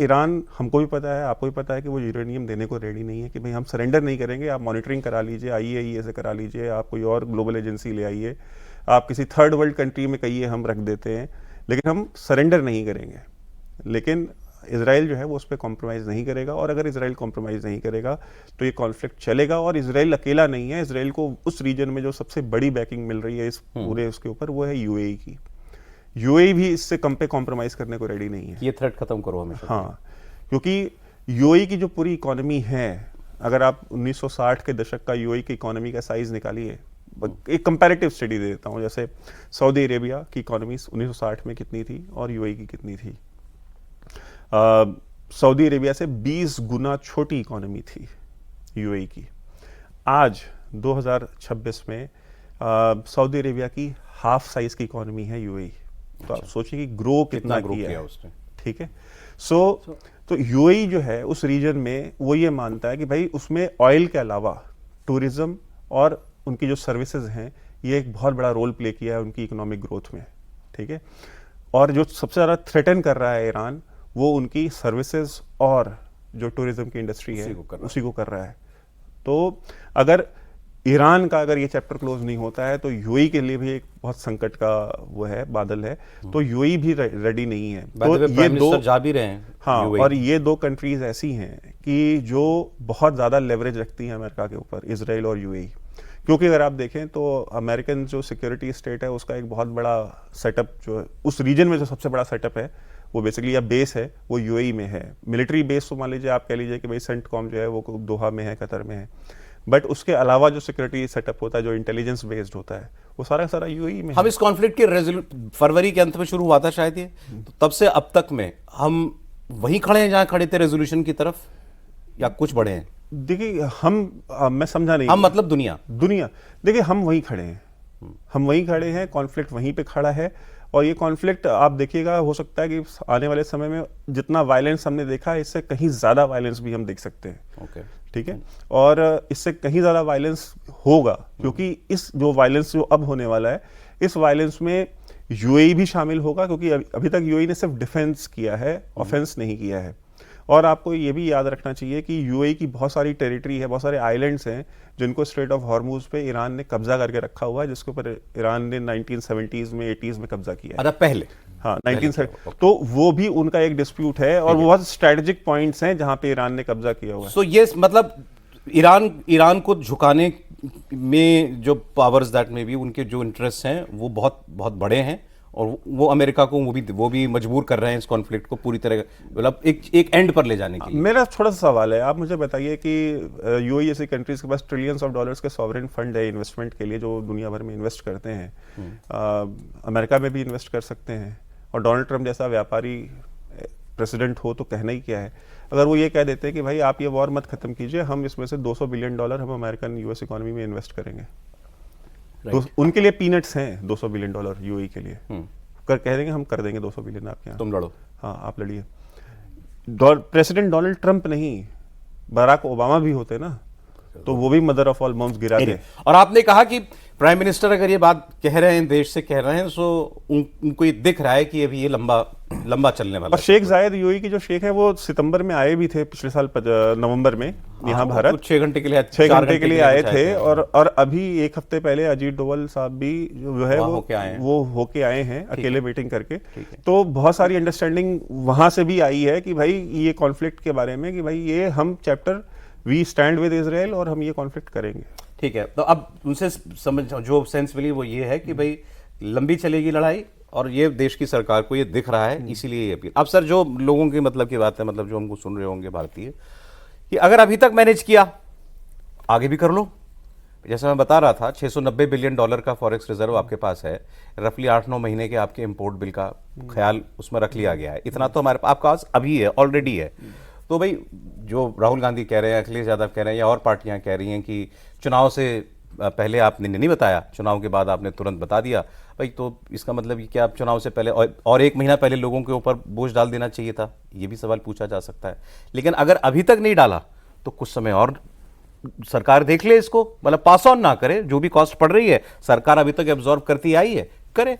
Iran, हमको भी पता है, आपको भी पता है कि वो यूरेनियम देने को रेडी नहीं है, कि भाई हम सरेंडर नहीं करेंगे, आप मॉनिटरिंग करा लीजिए, IAEA से करा लीजिए, आप कोई और ग्लोबल एजेंसी ले आइए, आप किसी थर्ड वर्ल्ड कंट्री में कहिए हम रख देते हैं, लेकिन हम सरेंडर नहीं करेंगे। लेकिन इजराइल जो है वो उस पर कॉम्प्रोमाइज़ नहीं करेगा, और अगर इजराइल कॉम्प्रोमाइज़ नहीं करेगा तो ये कॉन्फ्लिक्ट चलेगा। और इजराइल अकेला नहीं है, इजराइल को उस रीजन में जो सबसे बड़ी बैकिंग मिल रही है इस पूरे उसके ऊपर, वो है UAE की। UAE भी इससे कम पे कॉम्प्रोमाइज़ करने को रेडी नहीं है। ये थ्रेट खत्म करो हमेशा। हाँ, क्योंकि UAE की जो पूरी इकोनॉमी है, अगर आप 1960 के दशक का UAE की इकोनॉमी का साइज निकालिए, एक कंपैरेटिव स्टडी दे देता हूँ, जैसे सऊदी अरेबिया की इकोनॉमी 1960 में कितनी थी और UAE की कितनी थी। सऊदी अरेबिया से 20 गुना छोटी इकोनॉमी थी UAE की। आज 2026 में सऊदी अरेबिया की हाफ साइज की इकोनॉमी है UAE। तो आप सोचिए कि ग्रो कितना किया है उसने, ठीक है। तो UAE जो है उस रीजन में वो ये मानता है कि भाई उसमें ऑयल के अलावा टूरिज्म और उनकी जो सर्विसेज हैं ये एक बहुत बड़ा रोल प्ले किया है उनकी इकोनॉमिक ग्रोथ में, ठीक है। और जो सबसे ज़्यादा थ्रेटन कर रहा है ईरान, वो उनकी सर्विसेज और जो टूरिज्म की इंडस्ट्री है उसी को कर रहा है। तो अगर ईरान का अगर ये चैप्टर क्लोज नहीं होता है तो UAE के लिए भी एक बहुत संकट का वो है, बादल है। तो UAE भी रेडी नहीं है। तो ये दो जा भी रहे हैं। हाँ, और ये दो कंट्रीज ऐसी हैं कि जो बहुत ज़्यादा लेवरेज रखती हैं अमेरिका के ऊपर, इजराइल और UAE। क्योंकि अगर आप देखें तो अमेरिकन जो सिक्योरिटी स्टेट है उसका एक बहुत बड़ा सेटअप जो उस रीजन में जो सबसे बड़ा सेटअप है वो बेसिकली या बेस है वो UAE में है। मिलिट्री बेस तो मान लीजिए, आप कह लीजिए कि भाई सेंटकॉम जो है वो दोहा में है, कतर में है, बट उसके अलावा जो सिक्योरिटी सेटअप होता है, जो इंटेलिजेंस बेस्ड होता है, वो सारा UAE में। हम इस कॉन्फ्लिक्ट के फरवरी के अंत में शुरू हुआ था शायद ये, तो तब से अब तक में हम वहीं खड़े हैं जहां खड़े थे रेजोल्यूशन की तरफ, या कुछ बढ़े हैं? देखिए मैं समझा नहीं। हम मतलब दुनिया देखिए हम वहीं खड़े हैं, हम वहीं खड़े हैं, कॉन्फ्लिक्ट वहीं पे खड़ा है। और ये कॉन्फ्लिक्ट आप देखिएगा, हो सकता है कि आने वाले समय में जितना वायलेंस हमने देखा है इससे कहीं ज़्यादा वायलेंस भी हम देख सकते हैं। ओके, ठीक है। और इससे कहीं ज़्यादा वायलेंस होगा, क्योंकि इस जो वायलेंस जो अब होने वाला है, इस वायलेंस में UAE भी शामिल होगा, क्योंकि अभी तक UAE ने सिर्फ डिफेंस किया है, ऑफेंस नहीं किया है। और आपको ये भी याद रखना चाहिए कि UAE की बहुत सारी टेरिटरी है, बहुत सारे आइलैंड्स हैं जिनको स्ट्रेट ऑफ हॉर्मुज पे ईरान ने कब्जा करके रखा हुआ है, जिसके ऊपर ईरान ने 1970s में 80s में कब्जा किया है। अच्छा, पहले? हाँ, 1970। तो वो भी उनका एक डिस्प्यूट है और वो बहुत स्ट्रेटेजिक पॉइंट्स हैं जहां पे ईरान ने कब्जा किया हुआ है। सो ये मतलब ईरान को झुकाने में जो पावर्स दैट में भी उनके जो इंटरेस्ट हैं वो बहुत बहुत बड़े हैं, और वो अमेरिका को वो भी मजबूर कर रहे हैं इस कॉन्फ्लिक्ट को पूरी तरह मतलब एक एंड पर ले जाने के लिए। मेरा थोड़ा सा सवाल है, आप मुझे बताइए कि UAE जैसी कंट्रीज के पास ट्रिलियंस ऑफ डॉलर्स के सॉवरेन फंड है इन्वेस्टमेंट के लिए, जो दुनिया भर में इन्वेस्ट करते हैं। अमेरिका में भी इन्वेस्ट कर सकते हैं, और डोनाल्ड ट्रंप जैसा व्यापारी प्रेसिडेंट हो तो कहना ही क्या है। अगर वो ये कह देते हैं कि भाई आप ये वॉर मत खत्म कीजिए, हम इसमें से $200 बिलियन हम अमेरिकन US इकोनॉमी में इन्वेस्ट करेंगे, तो उनके लिए पीनट्स हैं $200 बिलियन UAE के लिए। कह देंगे हम कर देंगे 200 बिलियन आपके यहाँ, तुम लड़ो। हाँ, आप लड़िए। प्रेसिडेंट डोनाल्ड ट्रंप नहीं, बराक ओबामा भी होते ना, तो वो भी मदर ऑफ ऑल बम्स गिरा दे। और आपने कहा कि प्राइम मिनिस्टर अगर ये बात कह रहे हैं, देश से कह रहे हैं, तो उनको ये दिख रहा है कि अभी ये लंबा चलने वाला। और शेख जायद UAE की जो शेख है वो सितंबर में आए भी थे, पिछले साल नवंबर में यहाँ भारत 6 घंटे के लिए 6 घंटे के लिए आए थे। और अभी एक हफ्ते पहले अजीत डोवल साहब भी जो है वो होके आए हैं अकेले मीटिंग करके। तो बहुत सारी अंडरस्टैंडिंग वहां से भी आई है कि भाई ये कॉन्फ्लिक्ट के बारे में, कि भाई ये हम chapter we stand with Israel और हम ये कॉन्फ्लिक्ट करेंगे। ठीक है, तो अब उनसे समझ जो सेंस मिली वो ये है कि भाई लंबी चलेगी लड़ाई, और ये देश की सरकार को ये दिख रहा है, इसीलिए ये अपील। अब सर, जो लोगों की मतलब की बात है, मतलब जो हमको सुन रहे होंगे भारतीय, कि अगर अभी तक मैनेज किया, आगे भी कर लो। जैसे मैं बता रहा था, $690 बिलियन का फॉरेक्स रिजर्व आपके पास है, रफली 8-9 महीने के आपके इंपोर्ट बिल का ख्याल उसमें रख लिया गया है। इतना तो हमारे आपके पास अभी है, ऑलरेडी है। तो भाई जो राहुल गांधी कह रहे हैं, अखिलेश यादव कह रहे हैं, या और पार्टियां कह रही हैं कि चुनाव से पहले आपने नहीं बताया, चुनाव के बाद आपने तुरंत बता दिया, भाई तो इसका मतलब कि आप चुनाव से पहले और 1 महीना पहले लोगों के ऊपर बोझ डाल देना चाहिए था, ये भी सवाल पूछा जा सकता है। लेकिन अगर अभी तक नहीं डाला तो कुछ समय और सरकार देख ले इसको, मतलब पास ऑन ना करे, जो भी कॉस्ट पड़ रही है सरकार अभी तक एब्जॉर्ब करती आई है, करे।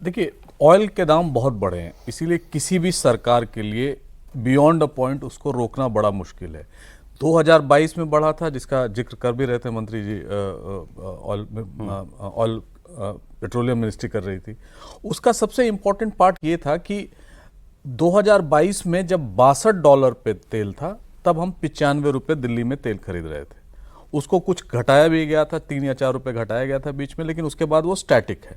देखिए, ऑयल के दाम बहुत बड़े हैं, इसीलिए किसी भी सरकार के लिए बियॉन्ड अ पॉइंट उसको रोकना बड़ा मुश्किल है। 2022 में बढ़ा था, जिसका जिक्र कर भी रहे थे मंत्री जी, ऑयल पेट्रोलियम मिनिस्ट्री कर रही थी। उसका सबसे इंपॉर्टेंट पार्ट ये था कि 2022 में जब $62 पे तेल था, तब हम 95 रुपये दिल्ली में तेल खरीद रहे थे। उसको कुछ घटाया भी गया था, 3 या 4 रुपए घटाया गया था बीच में, लेकिन उसके बाद वो स्टैटिक है।